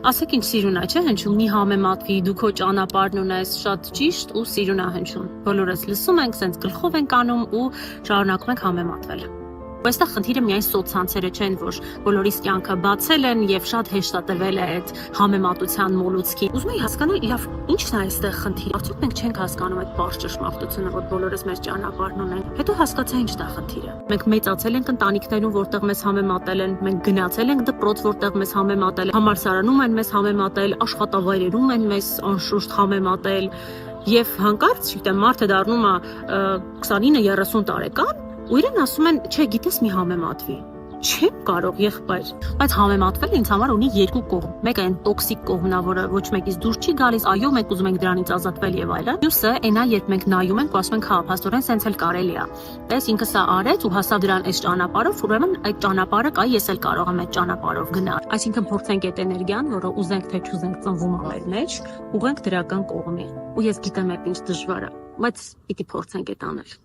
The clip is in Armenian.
Ասեք ինչ սիրուն է, չէ՞ հնչում մի համեմատվի, դու քո ճանապարհն ունես, շատ ճիշտ ու սիրուն է հնչում։ Բոլորս լսում ենք, սենց գլխով ենք անում ու շարունակում ենք համեմատվել։ Այստեղ խնդիրը միայն սոցցանցերը չեն, որ բոլորիս կյանքը բացել են եւ շատ հեշտ է տվել է այդ համեմատության մոլուցքին։ Ուզում եի հասկանալ, իրավ ի՞նչն է այստեղ խնդիրը։ Արդյոք մենք չենք հասկանում այդ բարձ ճշմարտությունը, որ բոլորս մեր ճանապարհն ունենք։ Հետո հասկացա ինչ է խնդիրը։ Մենք մեծացել ենք ընտանիքներում, որտեղ մեզ համեմատել են, մենք գնացել ենք դպրոց, որտեղ մեզ համեմատել են, համալսարանում են մեզ համեմատել, աշխատավայրերում են մեզ անշուշտ համեմատել եւ հանկարծ, չգիտեմ, մարդը դառնում է 29-30 տարեկան ու իրեն ասում են, չէ, գիտես մի համեմատվի։ Չեմ կարող, եղբայր, բայց համեմատվելը ինձ համար ունի երկու կողմ։ Մեկը այն տոքսիկ կողմն է, որը ոչ մեկից դուրս չի գալիս, այո, մենք ուզում ենք դրանից ազատվել եւ այլն։ Մյուսը այնա, երբ մենք նայում ենք ու ասում ենք, հա, փաստորեն սենց էլ կարելի է։ Տես ինքը սա արեց ու հասավ դրան այս ճանապարհով, ուրեմն այդ ճանապարհը կա, ես էլ կարող եմ այդ ճանապարհով գնալ։ Այսինքն փորձենք այդ էներգիան, որը ուզենք թե չուզենք ծնվում է մեր մեջ, ուղենք դրական կողմի։ Ու ես գիտեմ այդ ինչ դժվար է, բայց պիտի փորձենք այդ անել։